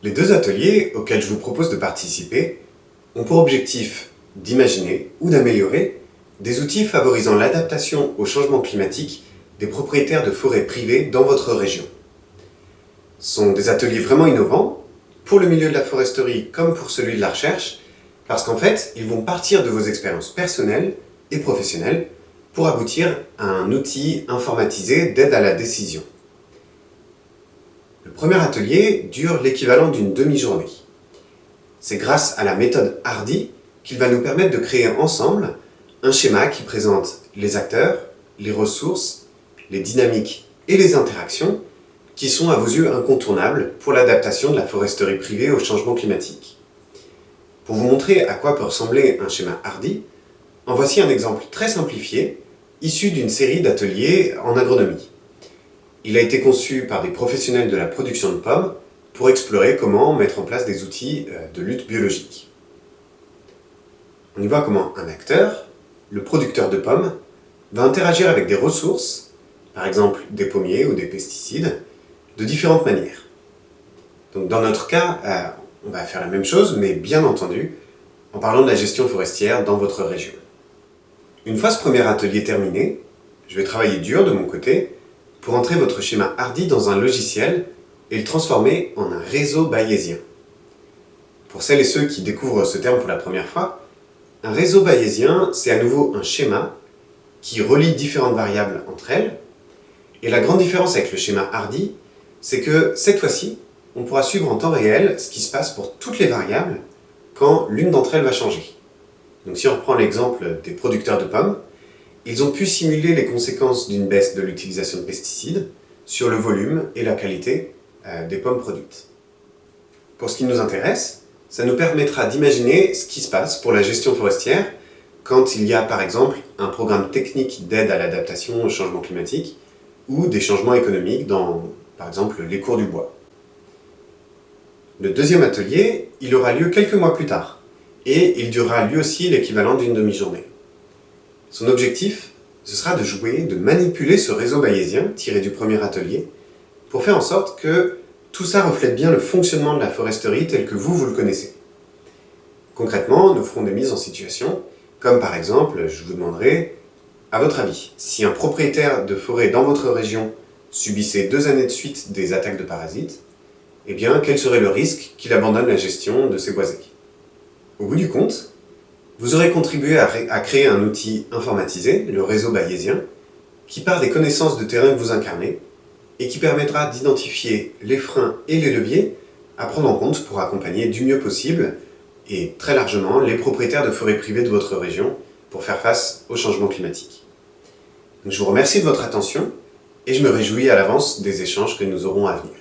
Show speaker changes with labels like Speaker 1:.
Speaker 1: Les deux ateliers auxquels je vous propose de participer ont pour objectif d'imaginer ou d'améliorer des outils favorisant l'adaptation au changement climatique des propriétaires de forêts privées dans votre région. Ce sont des ateliers vraiment innovants, pour le milieu de la foresterie comme pour celui de la recherche, parce qu'en fait, ils vont partir de vos expériences personnelles et professionnelles pour aboutir à un outil informatisé d'aide à la décision. Le premier atelier dure l'équivalent d'une demi-journée. C'est grâce à la méthode Hardy qu'il va nous permettre de créer ensemble un schéma qui présente les acteurs, les ressources, les dynamiques et les interactions qui sont à vos yeux incontournables pour l'adaptation de la foresterie privée au changement climatique. Pour vous montrer à quoi peut ressembler un schéma Hardy, en voici un exemple très simplifié, issu d'une série d'ateliers en agronomie. Il a été conçu par des professionnels de la production de pommes pour explorer comment mettre en place des outils de lutte biologique. On y voit comment un acteur, le producteur de pommes, va interagir avec des ressources, par exemple des pommiers ou des pesticides, de différentes manières. Donc dans notre cas, on va faire la même chose, mais bien entendu, en parlant de la gestion forestière dans votre région. Une fois ce premier atelier terminé, je vais travailler dur de mon côté pour entrer votre schéma Hardy dans un logiciel et le transformer en un réseau bayésien. Pour celles et ceux qui découvrent ce terme pour la première fois, un réseau bayésien, c'est à nouveau un schéma qui relie différentes variables entre elles. Et la grande différence avec le schéma Hardy, c'est que cette fois-ci, on pourra suivre en temps réel ce qui se passe pour toutes les variables quand l'une d'entre elles va changer. Donc si on reprend l'exemple des producteurs de pommes, ils ont pu simuler les conséquences d'une baisse de l'utilisation de pesticides sur le volume et la qualité des pommes produites. Pour ce qui nous intéresse, ça nous permettra d'imaginer ce qui se passe pour la gestion forestière quand il y a par exemple un programme technique d'aide à l'adaptation au changement climatique ou des changements économiques dans, par exemple, les cours du bois. Le deuxième atelier, il aura lieu quelques mois plus tard et il durera lui aussi l'équivalent d'une demi-journée. Son objectif, ce sera de jouer, de manipuler ce réseau bayésien tiré du premier atelier pour faire en sorte que tout ça reflète bien le fonctionnement de la foresterie tel que vous le connaissez. Concrètement, nous ferons des mises en situation, comme par exemple, je vous demanderai, à votre avis, si un propriétaire de forêt dans votre région subissait 2 années de suite des attaques de parasites, eh bien, quel serait le risque qu'il abandonne la gestion de ses boisés? Au bout du compte, vous aurez contribué à créer un outil informatisé, le réseau bayésien, qui part des connaissances de terrain que vous incarnez et qui permettra d'identifier les freins et les leviers à prendre en compte pour accompagner du mieux possible et très largement les propriétaires de forêts privées de votre région pour faire face au changement climatique. Donc, je vous remercie de votre attention et je me réjouis à l'avance des échanges que nous aurons à venir.